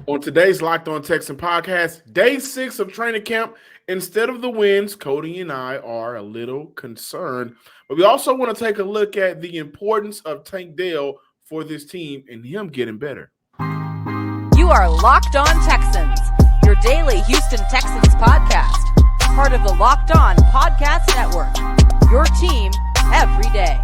On today's Locked On Texan podcast, day 6 of training camp, instead of the wins, Cody and I are a little concerned. But we also want to take a look at the importance of Tank Dell for this team and him getting better. You are Locked On Texans, your daily Houston Texans podcast. Part of the Locked On Podcast Network, your team every day.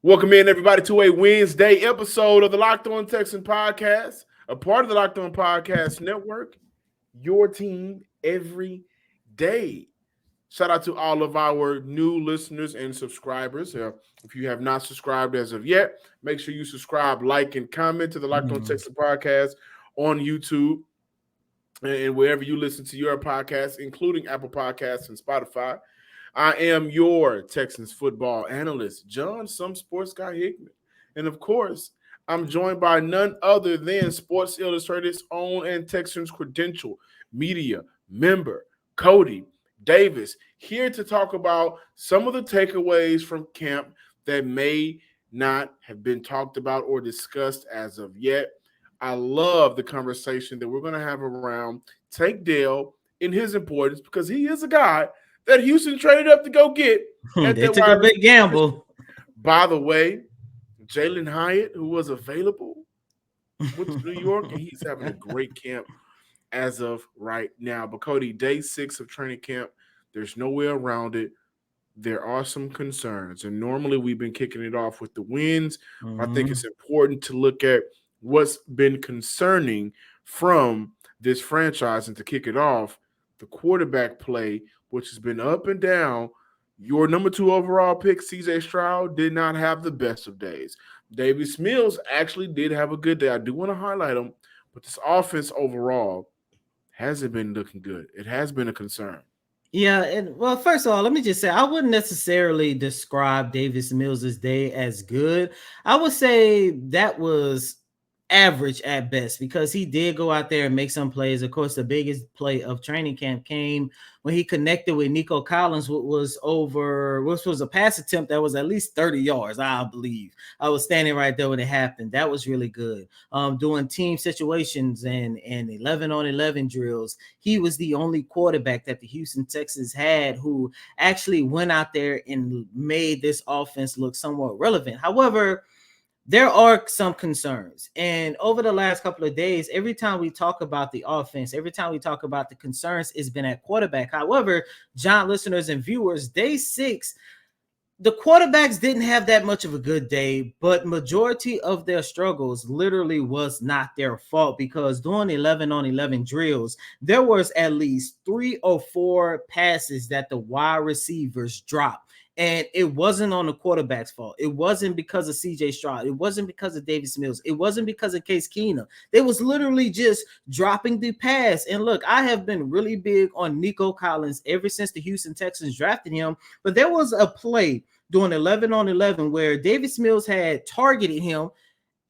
Welcome in, everybody, to a Wednesday episode of the Locked On Texan podcast, a part of the Locked On Podcast Network, your team every day. Shout out to all of our new listeners and subscribers. If you have not subscribed as of yet, make sure you subscribe, like, and comment to the Locked On Texan podcast on YouTube and wherever you listen to your podcasts, including Apple Podcasts and Spotify. I am your Texans football analyst, John "Some Sports Guy" Hickman. And, of course, I'm joined by none other than Sports Illustrated's own and Texans credential media member, Cody Davis, here to talk about some of the takeaways from camp that may not have been talked about or discussed as of yet. I love the conversation that we're going to have around Tank Dell and his importance, because he is a guy that Houston traded up to go get. They took a big gamble. By the way, Jalen Hyatt, who was available, went to New York, and he's having a great camp as of right now. But, Cody, day 6 of training camp, there's no way around it. There are some concerns, and normally we've been kicking it off with the wins. I think it's important to look at what's been concerning from this franchise, and to kick it off, the quarterback play, which has been up and down. Your number 2 overall pick, CJ Stroud, did not have the best of days. Davis Mills actually did have a good day. I do want to highlight him, but this offense overall hasn't been looking good. It has been a concern. Yeah, and well, first of all, let me just say I wouldn't necessarily describe Davis Mills' day as good. I would say that was average at best, because he did go out there and make some plays. Of course, the biggest play of training camp came when he connected with Nico Collins, which was a pass attempt that was at least 30 yards, I believe. I was standing right there when it happened. That was really good. Doing team situations and 11-on-11 drills. He was the only quarterback that the Houston Texans had who actually went out there and made this offense look somewhat relevant. However, there are some concerns. And over the last couple of days, every time we talk about the offense, every time we talk about the concerns, it's been at quarterback. However, John, listeners and viewers, day 6, the quarterbacks didn't have that much of a good day, but majority of their struggles literally was not their fault, because during 11-on-11 drills, there was at least 3 or 4 passes that the wide receivers dropped. And it wasn't on the quarterback's fault. It wasn't because of CJ Stroud. It wasn't because of Davis Mills. It wasn't because of Case Keenum. They was literally just dropping the pass. And look, I have been really big on Nico Collins ever since the Houston Texans drafted him. But there was a play during 11-on-11 where Davis Mills had targeted him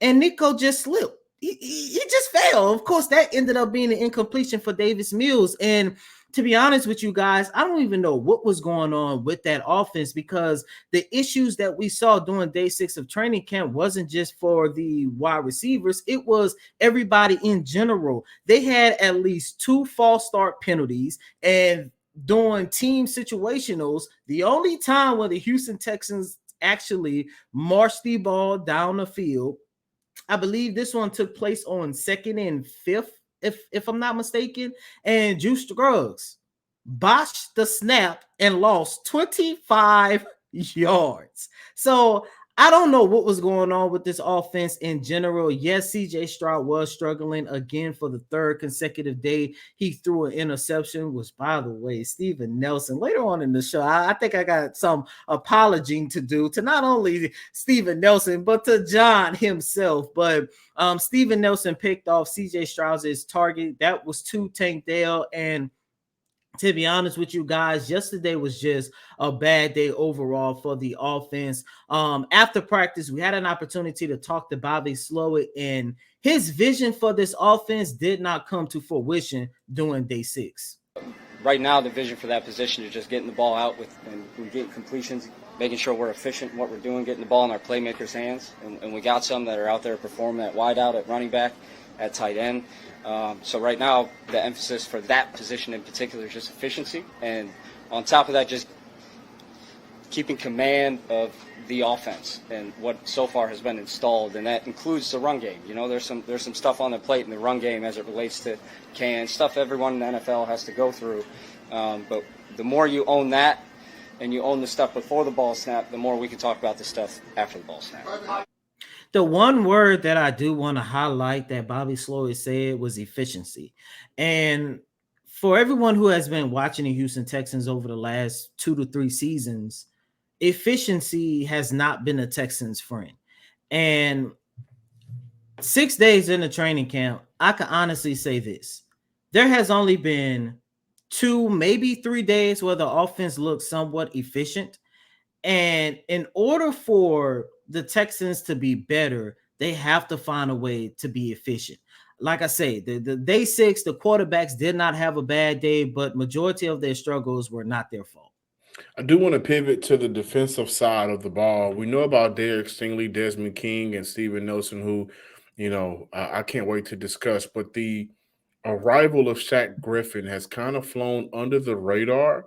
and Nico just slipped. He just fell. Of course, that ended up being an incompletion for Davis Mills. And to be honest with you guys, I don't even know what was going on with that offense, because the issues that we saw during day 6 of training camp wasn't just for the wide receivers. It was everybody in general. They had at least 2 false start penalties, and during team situationals, the only time when the Houston Texans actually marched the ball down the field, I believe this one took place on 2nd and 5th. If I'm not mistaken, and Juice Scruggs botched the snap and lost 25 yards. So I don't know what was going on with this offense in general. Yes, CJ Stroud was struggling again for the 3rd consecutive day. He threw an interception, which, by the way, Steven Nelson, later on in the show, I think I got some apologizing to do to not only Steven Nelson, but to John himself. But Steven Nelson picked off CJ Stroud's target. That was to Tank Dell. And to be honest with you guys, yesterday was just a bad day overall for the offense. After practice, we had an opportunity to talk to Bobby Slowik, and his vision for this offense did not come to fruition during day 6. right now the vision for that position is just getting the ball out and we get completions, making sure we're efficient in what we're doing, getting the ball in our playmakers' hands, and we got some that are out there performing at wide out, at running back, at tight end. So right now the emphasis for that position in particular is just efficiency, and on top of that, just keeping command of the offense and what so far has been installed, and that includes the run game. You know, there's some stuff on the plate in the run game as it relates to stuff everyone in the NFL has to go through. But the more you own that and you own the stuff before the ball snap, the more we can talk about the stuff after the ball snap. The one word that I do want to highlight that Bobby Slowick said was efficiency. And for everyone who has been watching the Houston Texans over the last 2 to 3 seasons, efficiency has not been a Texans friend. And 6 days in the training camp, I can honestly say this. There has only been 2, maybe 3 days where the offense looked somewhat efficient. And in order for the Texans to be better, they have to find a way to be efficient. Like I say, the day 6, the quarterbacks did not have a bad day, but majority of their struggles were not their fault. I do want to pivot to the defensive side of the ball. We know about Derek Stingley, Desmond King, and Steven Nelson, who, I can't wait to discuss. But the arrival of Shaq Griffin has kind of flown under the radar.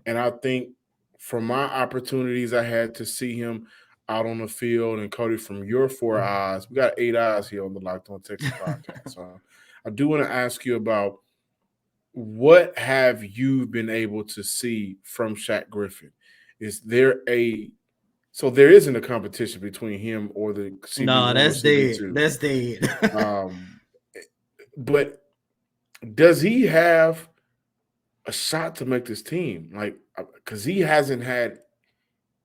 And I think from my opportunities I had to see him out on the field, and Cody, from your 4 eyes, we got 8 eyes here on the Locked On Texans podcast. So I do want to ask you about, what have you been able to see from Shaq Griffin? There isn't a competition between him or the CB1 No, that's dead. CB2. That's dead. But does he have a shot to make this team? Like, because he hasn't had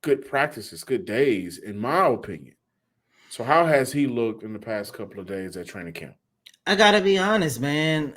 good practices, good days, in my opinion. So how has he looked in the past couple of days at training camp? I gotta be honest, man.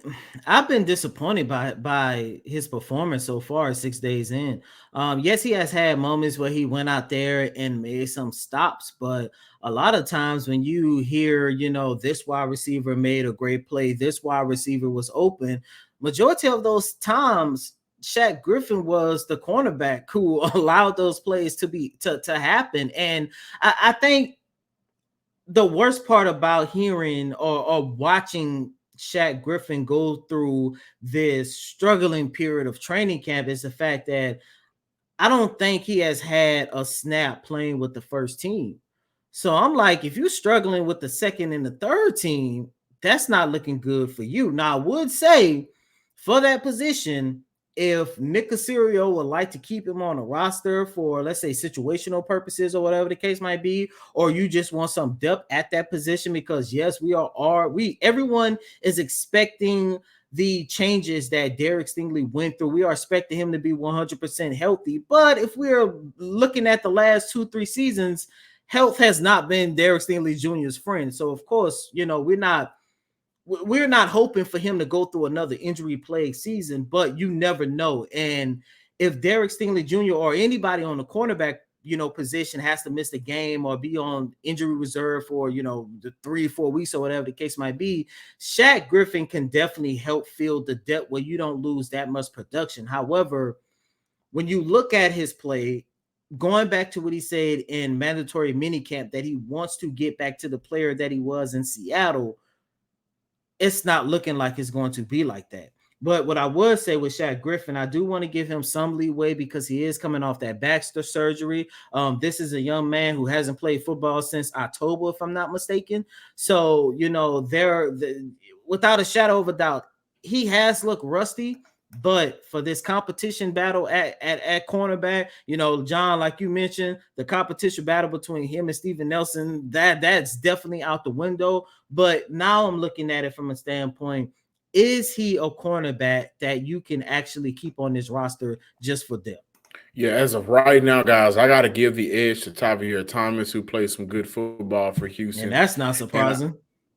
I've been disappointed by his performance so far, 6 days in. Yes, he has had moments where he went out there and made some stops, but a lot of times when you hear, this wide receiver made a great play, this wide receiver was open, majority of those times, Shaq Griffin was the cornerback who allowed those plays to happen. And I think the worst part about hearing or watching Shaq Griffin go through this struggling period of training camp is the fact that I don't think he has had a snap playing with the first team. So I'm like, if you're struggling with the second and the third team, that's not looking good for you. Now, I would say for that position, if Nick Caserio would like to keep him on a roster for, let's say, situational purposes or whatever the case might be, or you just want some depth at that position, because yes, everyone is expecting the changes that Derek Stingley went through. We are expecting him to be 100% healthy. But if we're looking at the last 2-3 seasons, health has not been Derek Stingley Jr.'s friend. So of course, we're not hoping for him to go through another injury-plagued season, but you never know. And if Derek Stingley Jr. or anybody on the cornerback, position has to miss the game or be on injury reserve for, the 3-4 weeks or whatever the case might be, Shaq Griffin can definitely help fill the depth where you don't lose that much production. However, when you look at his play, going back to what he said in mandatory minicamp, that he wants to get back to the player that he was in Seattle, it's not looking like it's going to be like that. But what I would say with Shaq Griffin, I do want to give him some leeway because he is coming off that back surgery. This is a young man who hasn't played football since October, if I'm not mistaken. So, without a shadow of a doubt, he has looked rusty. But for this competition battle at cornerback, John, like you mentioned, the competition battle between him and Steven Nelson, that's definitely out the window. But now I'm looking at it from a standpoint, is he a cornerback that you can actually keep on this roster just for depth? Yeah, as of right now, guys, I got to give the edge to Tavierre Thomas, who plays some good football for Houston. And that's not surprising.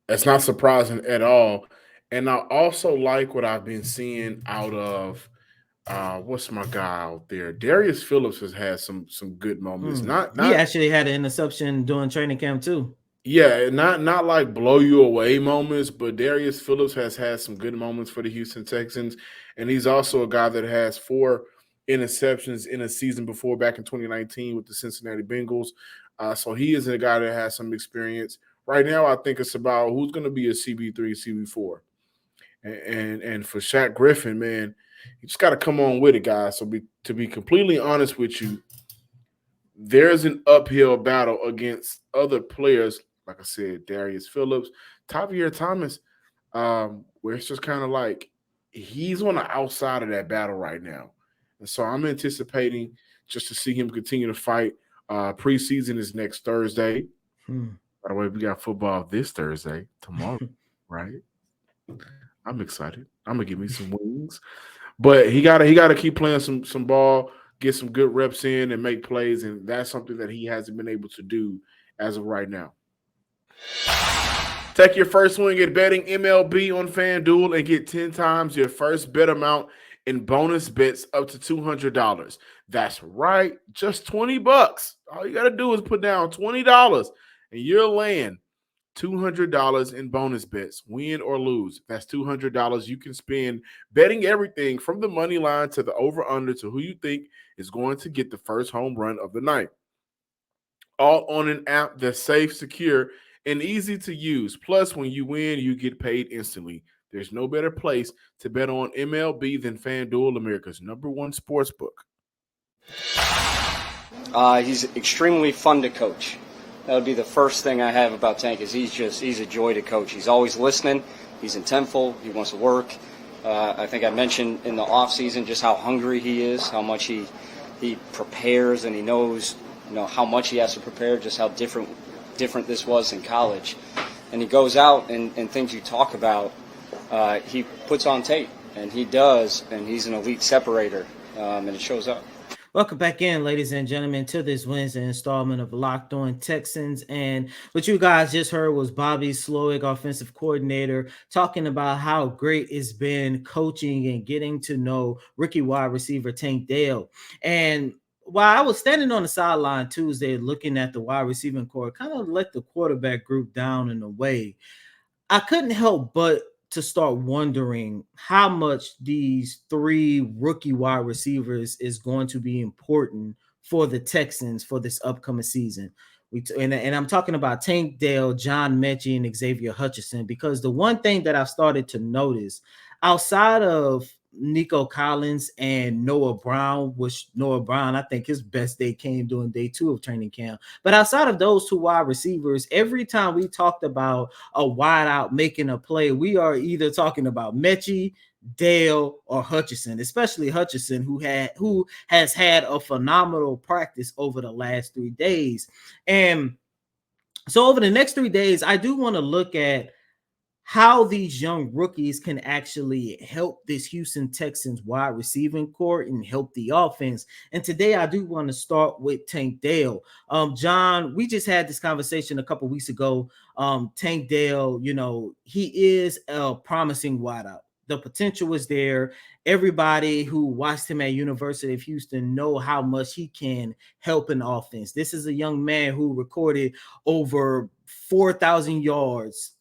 That's not surprising at all. And I also like what I've been seeing out of what's my guy out there? Darius Phillips has had some good moments. He actually had an interception during training camp too. Yeah, not like blow you away moments, but Darius Phillips has had some good moments for the Houston Texans, and he's also a guy that has 4 interceptions in a season before back in 2019 with the Cincinnati Bengals. So he is a guy that has some experience. Right now, I think it's about who's going to be a CB3, CB4, and for Shaq Griffin, man, you just got to come on with it, guys. So to be completely honest with you, there's an uphill battle against other players, like I said, Darius Phillips, Tavier Thomas, where it's just kind of like he's on the outside of that battle right now. And so I'm anticipating just to see him continue to fight. Preseason is next Thursday. By the way, we got football this Thursday, tomorrow, right? I'm excited. I'm gonna give me some wings. But he gotta keep playing some ball, get some good reps in, and make plays, and that's something that he hasn't been able to do as of right now. Take your first swing at betting MLB on FanDuel and get 10 times your first bet amount in bonus bets up to $200. That's right, just $20. All you gotta do is put down $20, and you'll land $200 in bonus bets, win or lose. That's $200 you can spend betting everything from the money line to the over-under to who you think is going to get the first home run of the night. All on an app that's safe, secure, and easy to use. Plus, when you win, you get paid instantly. There's no better place to bet on MLB than FanDuel, America's #1 sportsbook. He's extremely fun to coach. That would be the first thing I have about Tank is he's a joy to coach. He's always listening. He's intentful. He wants to work. I think I mentioned in the off season just how hungry he is, how much he prepares, and he knows how much he has to prepare. Just how different this was in college, and he goes out and things you talk about. He puts on tape, and he does, and he's an elite separator, and it shows up. Welcome back in, ladies and gentlemen, to this Wednesday installment of Locked On Texans. And what you guys just heard was Bobby Slowick, offensive coordinator, talking about how great it's been coaching and getting to know rookie wide receiver Tank Dell. And while I was standing on the sideline Tuesday looking at the wide receiving core, kind of let the quarterback group down in a way, I couldn't help but to start wondering how much these 3 rookie wide receivers is going to be important for the Texans for this upcoming season. And I'm talking about Tank Dell, John Mechie, and Xavier Hutchinson, because the one thing that I've started to notice outside of Nico Collins and Noah Brown, which Noah Brown, I think his best day came during day 2 of training camp. But outside of those 2 wide receivers, every time we talked about a wide out making a play, we are either talking about Mechie, Dale, or Hutchinson, especially Hutchinson, who has had a phenomenal practice over the last 3 days. And so over the next 3 days, I do want to look at how these young rookies can actually help this Houston Texans wide receiving core and help the offense. And today I do want to start with Tank Dell. John, we just had this conversation a couple weeks ago. Tank Dell, he is a promising wideout. The potential is there. Everybody who watched him at University of Houston know how much he can help an offense. This is a young man who recorded over 4,000 yards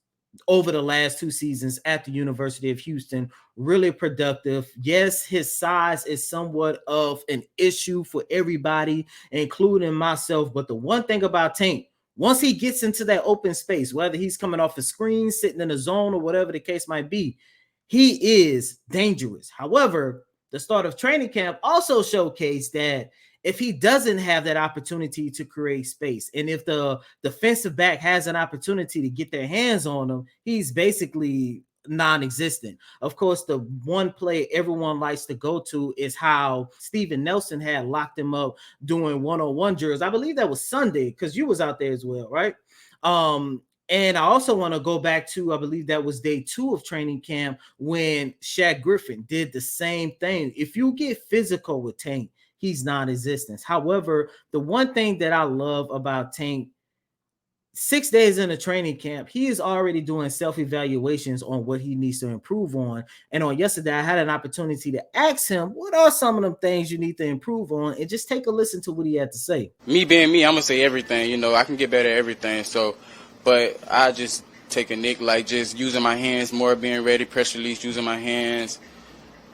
over the last 2 seasons at the University of Houston. Really productive. Yes, his size is somewhat of an issue for everybody, including myself. But the one thing about Tank, once he gets into that open space, whether he's coming off a screen, sitting in a zone, or whatever the case might be, he is dangerous. However, the start of training camp also showcased that if he doesn't have that opportunity to create space, and if the defensive back has an opportunity to get their hands on him, he's basically non-existent. Of course, the one play everyone likes to go to is how Steven Nelson had locked him up doing one-on-one drills. I believe that was Sunday, because you was out there as well, right? And I also want to go back to, I believe that was day 2 of training camp when Shaq Griffin did the same thing. If you get physical with Tank, he's non-existent. However, the one thing that I love about Tank, 6 days into training camp, he is already doing self-evaluations on what he needs to improve on. And on yesterday, I had an opportunity to ask him, what are some of them things you need to improve on? And just take a listen to what he had to say. Me being me, I'm going to say everything. I can get better at everything. but I just take a nick, like just using my hands more, being ready, press release, using my hands.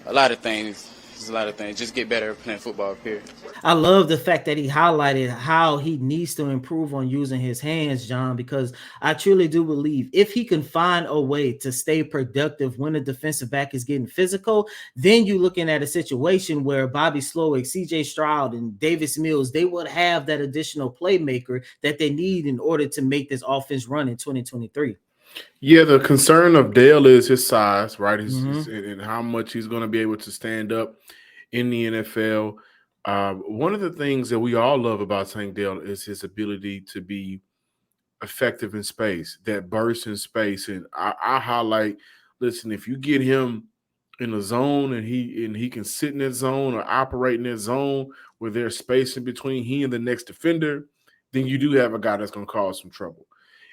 A lot of things. There's a lot of things. Just get better at playing football, period. I love the fact that he highlighted how he needs to improve on using his hands, John, because I truly do believe if he can find a way to stay productive when a defensive back is getting physical, then you're looking at a situation where Bobby Slowick, CJ Stroud, and Davis Mills, they would have that additional playmaker that they need in order to make this offense run in 2023. Yeah, the concern of Dale is his size, right? And how much he's going to be able to stand up in the NFL. One of the things that we all love about Tank Dell is his ability to be effective in space, that burst in space. And I highlight, listen, if you get him in a zone and he can sit in that zone or operate in that zone where there's space in between he and the next defender, then you do have a guy that's going to cause some trouble.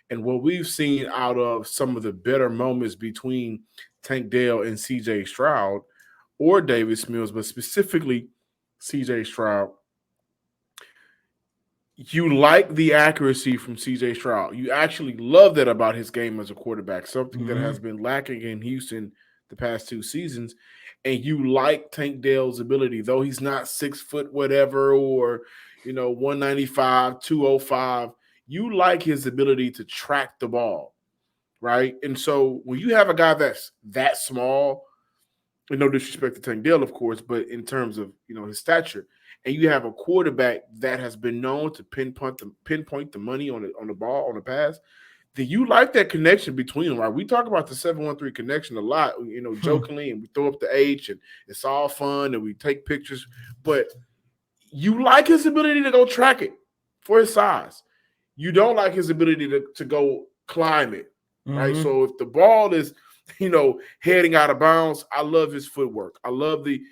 And what we've seen out of some of the better moments between Tank Dell and CJ Stroud or Davis Mills, but specifically CJ Stroud, you like the accuracy from CJ Stroud. You actually love that about his game as a quarterback, something that has been lacking in Houston the past 2 seasons. And you like Tank Dell's ability, though he's not 6 foot whatever or 195, 205. You like his ability to track the ball, right? And so when you have a guy that's that small, and no disrespect to Tank Dell, of course, but in terms of his stature, and you have a quarterback that has been known to pinpoint the money on the ball, on the pass, then you like that connection between them, right? We talk about the 7-1-3 connection a lot, jokingly, and we throw up the H, and it's all fun, and we take pictures, but you like his ability to go track it for his size. You don't like his ability to go climb it, right? So if the ball is, heading out of bounds, I love his footwork. I love he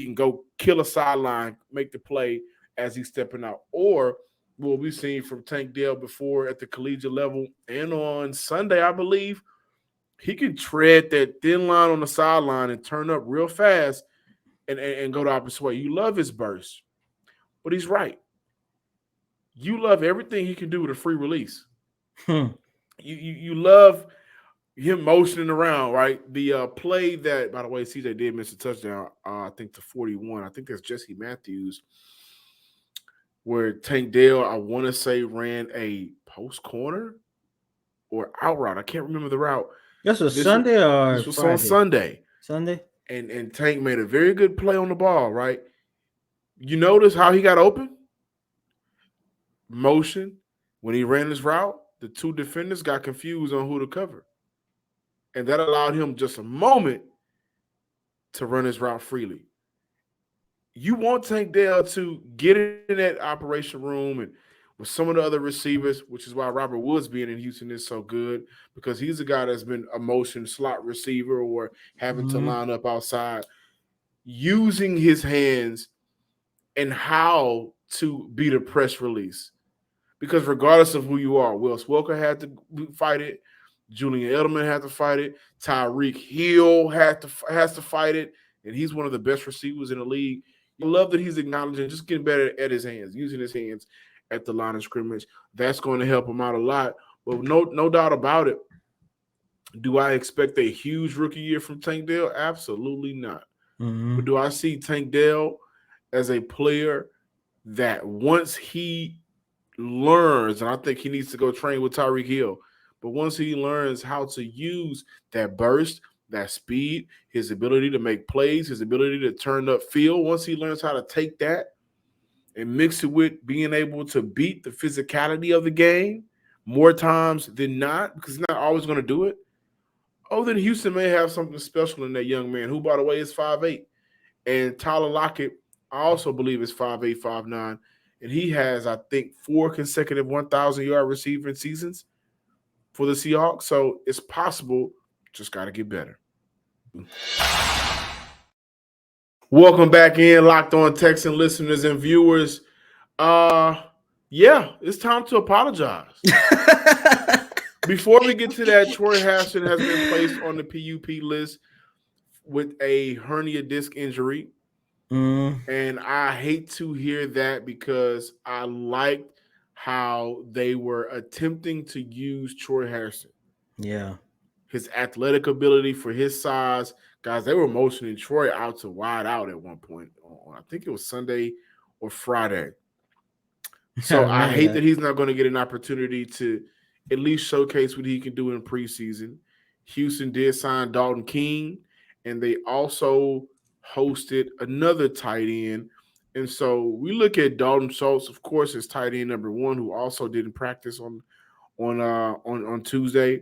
can go kill a sideline, make the play as he's stepping out. Or what we've seen from Tank Dell before at the collegiate level and on Sunday, I believe, he can tread that thin line on the sideline and turn up real fast and go the opposite way. You love his burst, but he's right. You love everything he can do with a free release. You love him motioning around, right? The play that, by the way, CJ did miss a touchdown, I think to 41. I think that's Jesse Matthews, where Tank Dell, I want to say, ran a post corner or out route. I can't remember the route. This was Sunday or this was Friday? On Sunday. Sunday. And Tank made a very good play on the ball, right? You notice how he got open? Motion. When he ran his route, the 2 defenders got confused on who to cover. And that allowed him just a moment to run his route freely. You want Tank Dell to get in that operation room and with some of the other receivers, which is why Robert Woods being in Houston is so good, because he's a guy that's been a motion slot receiver or having to line up outside, using his hands and how to beat a press release. Because regardless of who you are, Will Swilker had to fight it. Julian Edelman had to fight it. Tyreek Hill has to fight it. And he's one of the best receivers in the league. You love that he's acknowledging just getting better at his hands, using his hands at the line of scrimmage. That's going to help him out a lot. But no doubt about it. Do I expect a huge rookie year from Tank Dell? Absolutely not. But do I see Tank Dell as a player that once he learns, and I think he needs to go train with Tyreek Hill, but once he learns how to use that burst, that speed, his ability to make plays, his ability to turn up field, once he learns how to take that and mix it with being able to beat the physicality of the game more times than not, because he's not always going to do it, then Houston may have something special in that young man, who, by the way, is 5'8". And Tyler Lockett, I also believe, is 5'8", 5'9". And he has, I think, 4 consecutive 1,000-yard receiving seasons for the Seahawks. So it's possible, just got to get better. Welcome back in, Locked On Texan listeners and viewers. It's time to apologize. Before we get to that, Troy Haston has been placed on the PUP list with a hernia disc injury. And I hate to hear that, because I liked how they were attempting to use Troy Harrison. Yeah. His athletic ability for his size. Guys, they were motioning Troy out to wide out at one point. I think it was Sunday or Friday. So I remember hate that. that he's not going to get an opportunity to at least showcase what he can do in preseason. Houston did sign Dalton King, and they also hosted another tight end. And so we look at Dalton Schultz, of course, as tight end number one, who also didn't practice on Tuesday.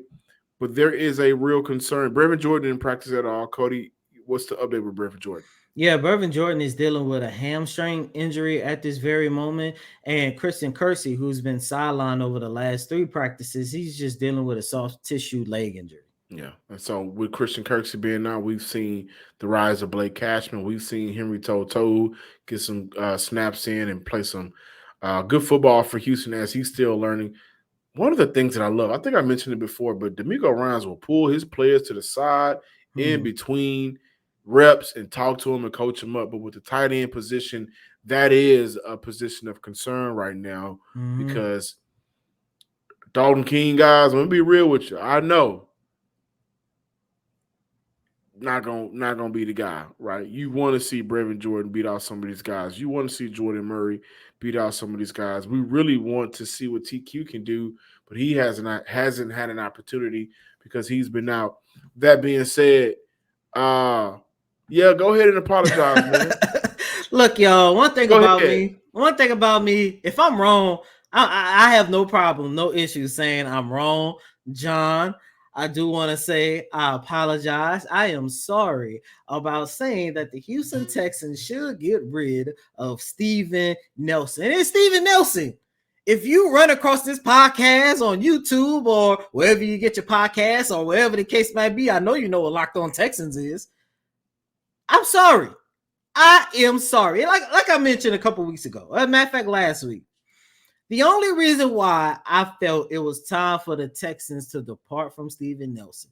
But there is a real concern. Brevin Jordan didn't practice at all. Cody, what's the update with Brevin Jordan? Yeah, Brevin Jordan is dealing with a hamstring injury at this very moment. And Christian Kersey, who's been sidelined over the last 3 practices, he's just dealing with a soft tissue leg injury. Yeah. And so with Christian Kirksey being out, we've seen the rise of Blake Cashman. We've seen Henry To'o get some snaps in and play some good football for Houston as he's still learning. One of the things that I love, I think I mentioned it before, but D'Amico Ryans will pull his players to the side in between reps and talk to them and coach them up. But with the tight end position, that is a position of concern right now because Dalton King, guys, I'm going to be real with you. I know not gonna be the guy, right? You want to see Brevin Jordan beat out some of these guys. You want to see Jordan Murray beat out some of these guys. We really want to see what TQ can do, but he hasn't had an opportunity because he's been out. That being said, yeah, go ahead and apologize, man. Look, y'all, one thing about me, if I'm wrong, I have no problem, no issue saying I'm wrong, John. I do want to say I apologize. I am sorry about saying that the Houston Texans should get rid of Steven Nelson. And it's Steven Nelson. If you run across this podcast on YouTube or wherever you get your podcasts or wherever the case might be, I know you know what Locked On Texans is. I'm sorry. I am sorry. Like I mentioned a couple weeks ago, as a matter of fact, last week. The only reason why I felt it was time for the Texans to depart from Steven Nelson,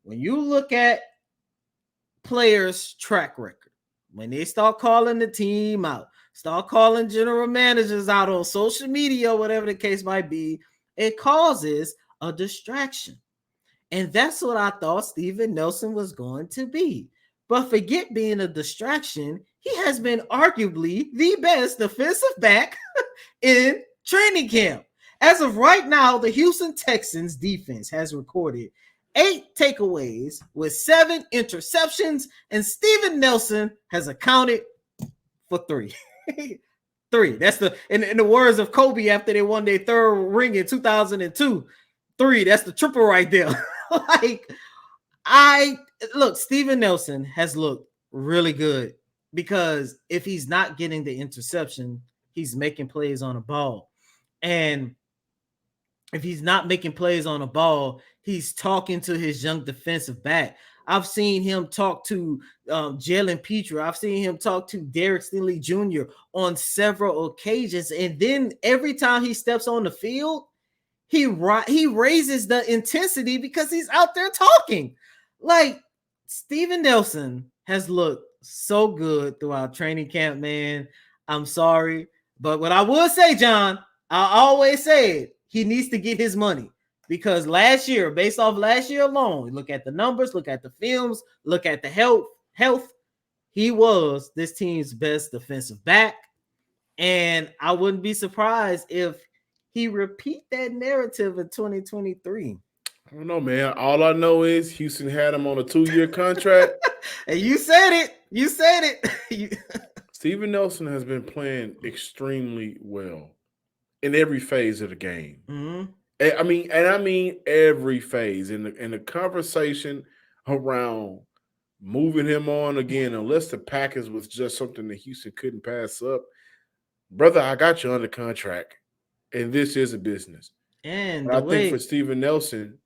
when you look at players' track record, when they start calling the team out, start calling general managers out on social media, whatever the case might be, it causes a distraction. And that's what I thought Steven Nelson was going to be. But forget being a distraction, he has been arguably the best defensive back in training camp. As of right now, the Houston Texans defense has recorded 8 takeaways with 7 interceptions, and Steven Nelson has accounted for 3. 3. That's in the words of Kobe after they won their 3rd ring in 2002. 3. That's the triple right there. Steven Nelson has looked really good because if he's not getting the interception, he's making plays on the ball. And if he's not making plays on the ball, he's talking to his young defensive back. I've seen him talk to Jalen Petre. I've seen him talk to Derek Stingley Jr. on several occasions. And then every time he steps on the field, he raises the intensity because he's out there talking. Like, Steven Nelson has looked so good throughout training camp, man. I'm sorry. But what I will say, John, I always said he needs to get his money because last year, based off last year alone, look at the numbers, look at the films, look at the health. He was this team's best defensive back. And I wouldn't be surprised if he repeat that narrative in 2023. I don't know, man. All I know is Houston had him on a 2-year contract. And you said it. Steven Nelson has been playing extremely well in every phase of the game. I mean every phase in the conversation around moving him on again, unless the package was just something that Houston couldn't pass up. Brother, I got you under contract, and this is a business. And I think for Steven Nelson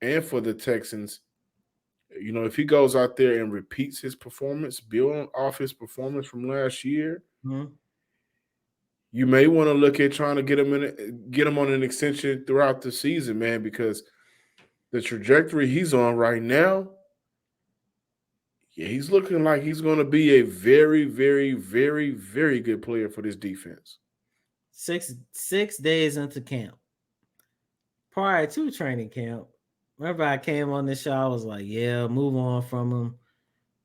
and for the Texans, you know, if he goes out there and repeats his performance, building off his performance from last year, you may want to look at trying to get him on an extension throughout the season, man, because the trajectory he's on right now, yeah, he's looking like he's going to be a very, very, very, very good player for this defense. 6 days into camp. Prior to training camp, remember I came on this show, I was like, yeah, move on from him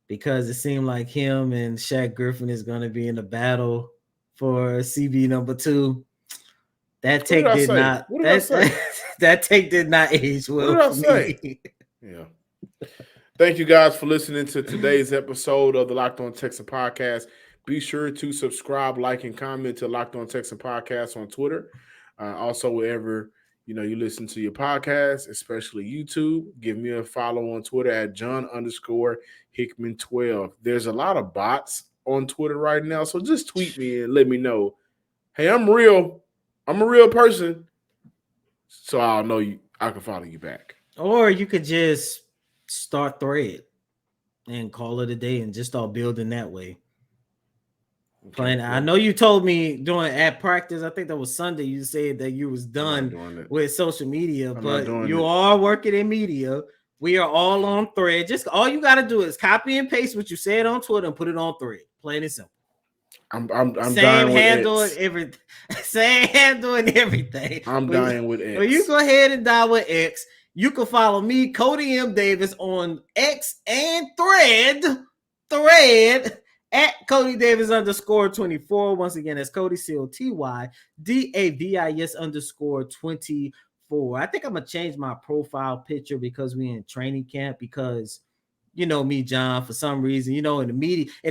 because it seemed like him and Shaq Griffin is going to be in a battle for CB number 2. That take did not. What did I say? That take did not age well. What did I say? Yeah. Thank you guys for listening to today's episode of the Locked On Texan Podcast. Be sure to subscribe, like, and comment to Locked On Texan Podcast on Twitter. Also, wherever you listen to your podcast, especially YouTube, give me a follow on Twitter at John_Hickman12. There's a lot of bots on Twitter right now, so just tweet me and let me know, hey, I'm real. I'm a real person, so I'll know you. I can follow you back. Or you could just start Thread and call it a day and just start building that way. Playing. I know you told me doing at practice. I think that was Sunday. You said that you was done with social media, but you are working in media. We are all on Thread. Just all you got to do is copy and paste what you said on Twitter and put it on Thread. Plain and simple. I'm same dying handle with and everything. Same handle and everything. I'm dying with X. Well, you go ahead and die with X. You can follow me, Cody M. Davis, on X and Thread at Cody Davis _24. Once again, that's Cody COTY DAVIS _24. I think I'm gonna change my profile picture because we're in training camp because you know me, John, for some reason, in the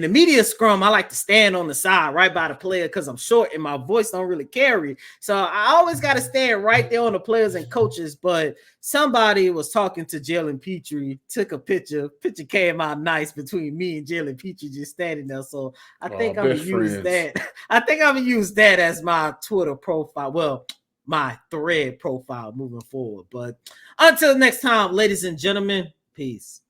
media scrum, I like to stand on the side right by the player because I'm short and my voice don't really carry. So I always got to stand right there on the players and coaches. But somebody was talking to Jalen Petrie, took a picture. Picture came out nice between me and Jalen Petrie just standing there. So I think I'm going to use that. I think I'm going to use that as my Twitter profile. Well, my Thread profile moving forward. But until next time, ladies and gentlemen, peace.